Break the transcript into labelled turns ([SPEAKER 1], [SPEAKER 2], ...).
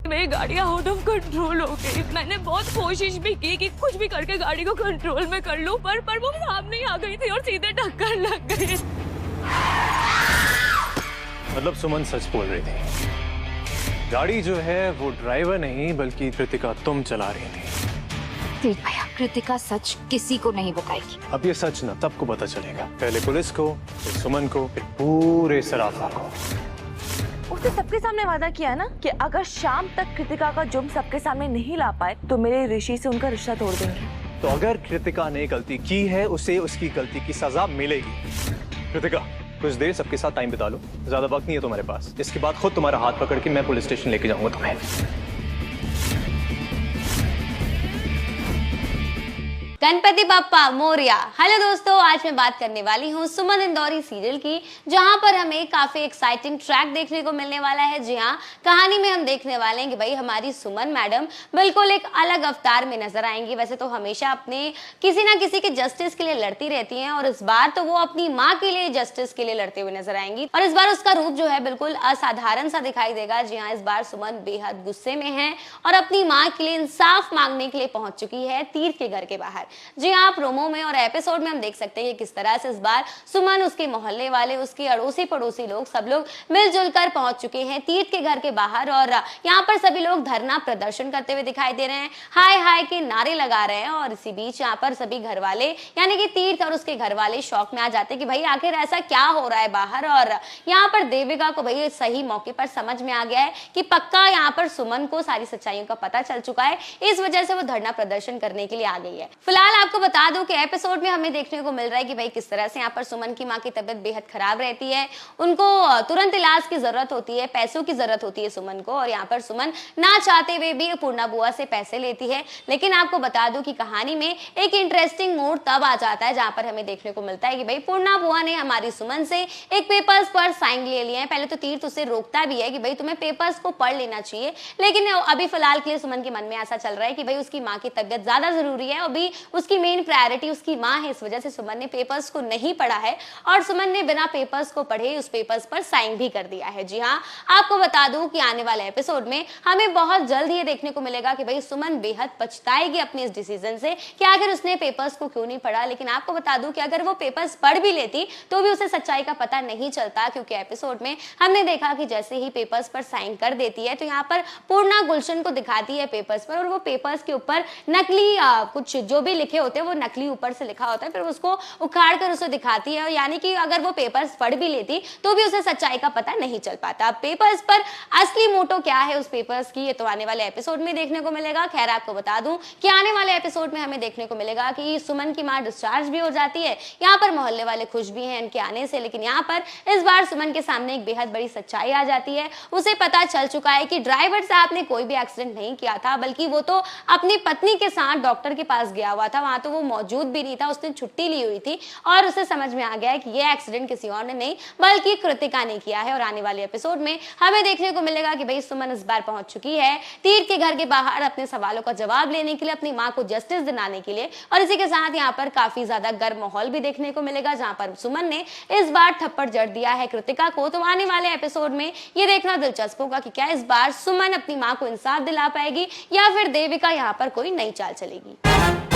[SPEAKER 1] मेरी गाड़ी out of control हो गई। मैंने बहुत कोशिश भी की कि कुछ भी करके गाड़ी को कंट्रोल में कर लूं, पर वो सामने ही आ गई थी और सीधे टक्कर लग गई।
[SPEAKER 2] मतलब सुमन सच बोल रही थी, गाड़ी जो है वो ड्राइवर नहीं बल्कि कृतिका तुम चला रही थी।
[SPEAKER 3] तीर्थ भैया, कृतिका सच किसी को नहीं बताएगी।
[SPEAKER 2] अब ये सच ना सबको पता चलेगा, पहले पुलिस को, फिर सुमन को, फिर पूरे सराफा को।
[SPEAKER 1] उसने सबके सामने वादा किया ना कि अगर शाम तक कृतिका का जुर्म सबके सामने नहीं ला पाए तो मेरे ऋषि से उनका रिश्ता तोड़ देंगे।
[SPEAKER 2] तो अगर कृतिका ने गलती की है उसे उसकी गलती की सजा मिलेगी। कृतिका कुछ देर सबके साथ टाइम बिता लो, ज्यादा वक्त नहीं है तुम्हारे पास। इसके बाद खुद तुम्हारा हाथ पकड़ के मैं पुलिस स्टेशन लेके जाऊंगा तुम्हें।
[SPEAKER 4] गणपति बप्पा मोरिया। हेलो दोस्तों, आज मैं बात करने वाली हूँ सुमन इंदौरी सीरियल की, जहाँ पर हमें काफी एक्साइटिंग ट्रैक देखने को मिलने वाला है। जी हाँ, कहानी में हम देखने वाले हैं कि भाई हमारी सुमन मैडम बिल्कुल एक अलग अवतार में नजर आएंगी। वैसे तो हमेशा अपने किसी ना किसी के जस्टिस के लिए लड़ती रहती हैं, और इस बार तो वो अपनी माँ के लिए जस्टिस के लिए लड़ते हुए नजर आएंगी, और इस बार उसका रूप जो है बिल्कुल असाधारण सा दिखाई देगा। जी हाँ, इस बार सुमन बेहद गुस्से में है और अपनी माँ के लिए इंसाफ मांगने के लिए पहुंच चुकी है तीर्थ के घर के बाहर। जी हाँ, प्रोमो में और एपिसोड में हम देख सकते हैं कि किस तरह से इस बार सुमन, उसके मोहल्ले वाले, उसके अड़ोसी पड़ोसी लोग सब लोग मिलजुल कर पहुंच चुके हैं तीर्थ के घर के बाहर, और यहाँ पर सभी लोग धरना प्रदर्शन करते हुए दिखाई दे रहे हैं, हाय हाय के नारे लगा रहे हैं। और इसी बीच यहाँ पर सभी घर वाले यानी कि तीर्थ और उसके घर वाले शौक में आ जाते हैं कि भाई आखिर ऐसा क्या हो रहा है बाहर। और यहाँ पर देविका को भाई सही मौके पर समझ में आ गया है कि पक्का यहाँ पर सुमन को सारी सच्चाइयों का पता चल चुका है, इस वजह से वो धरना प्रदर्शन करने के लिए आ गई है। फिलहाल आपको बता दूं कि एपिसोड में हमें देखने को मिल रहा है कि भाई किस तरह से यहाँ पर सुमन की माँ की तबीयत बेहद खराब रहती है, उनको तुरंत इलाज की जरूरत होती है, पैसों की जरूरत होती है सुमन को, और यहाँ पर सुमन ना चाहते हुए भी पूर्णा बुआ से पैसे लेती है। लेकिन आपको बता दूं कि कहानी में एक इंटरेस्टिंग मोड़ तब आ जाता है जहाँ पर हमें देखने को मिलता है कि भाई पूर्णा बुआ ने हमारी सुमन से एक पेपर्स पर साइन ले लिए हैं। पहले तो तीर्थ उसे रोकता भी है कि भाई तुम्हें पेपर्स को पढ़ लेना चाहिए, लेकिन अभी फिलहाल के लिए सुमन के मन में ऐसा चल रहा है कि भाई उसकी माँ की तबीयत ज्यादा जरूरी है, अभी उसकी मेन प्रायोरिटी उसकी माँ है। इस वजह से सुमन ने पेपर्स को नहीं पढ़ा है और सुमन ने बिना पेपर्स को पढ़े उस पेपर्स पर साइन भी कर दिया है। जी हाँ, आपको बता दूं कि आने वाले एपिसोड में हमें बहुत जल्द ये देखने को मिलेगा कि भाई सुमन बेहद पछताएगी अपने इस डिसीजन से कि आखिर उसने पेपर्स को क्यों नहीं पढ़ा। लेकिन आपको बता दूं कि अगर वो पेपर्स पढ़ भी लेती तो भी उसे सच्चाई का पता नहीं चलता, क्योंकि एपिसोड में हमने देखा कि जैसे ही पेपर्स पर साइन कर देती है तो यहाँ पर पूर्णा गुलशन को दिखाती है पेपर्स पर, और वो पेपर्स के ऊपर नकली कुछ जो भी लिखे होते हैं वो नकली ऊपर से लिखा होता है, फिर उसको उखाड़ कर उसे दिखाती है। यानी कि अगर वो पेपर्स पढ़ भी लेती तो भी उसे सच्चाई का पता नहीं चल पाता। अब पेपर्स पर असली मोटो क्या है उस पेपर्स की, ये तो आने वाले एपिसोड में देखने को मिलेगा। खैर आपको बता दूं कि आने वाले एपिसोड में हमें देखने को मिलेगा कि सुमन की मां डिस्चार्ज भी हो जाती है। यहाँ पर मोहल्ले वाले खुश भी हैं इनके आने से, लेकिन यहाँ पर इस बार सुमन के सामने एक बेहद बड़ी सच्चाई आ जाती है। उसे पता चल चुका है कि ड्राइवर साहब ने कोई भी एक्सीडेंट नहीं किया था, बल्कि वो तो अपनी पत्नी के साथ डॉक्टर के पास गया हुआ था, वहां तो वो मौजूद भी नहीं था, उसने छुट्टी ली हुई थी। और उसे समझ में आ गया है कि ये एक्सीडेंट किसी और ने नहीं बल्कि कृतिका ने किया है। और आने वाले एपिसोड में हमें देखने को मिलेगा कि भाई सुमन इस बार पहुंच चुकी है तीर्थ के घर के बाहर अपने सवालों का जवाब लेने के लिए, अपनी मां को जस्टिस दिलाने के लिए। और इसी के साथ यहाँ पर काफी ज्यादा गर्म माहौल भी देखने को मिलेगा, जहां पर सुमन ने इस बार थप्पड़ जड़ दिया है कृतिका को। तो आने वाले एपिसोड में ये देखना दिलचस्प होगा कि क्या इस बार सुमन अपनी मां को इंसाफ दिला पाएगी या फिर देविका यहाँ पर कोई नई चाल चलेगी।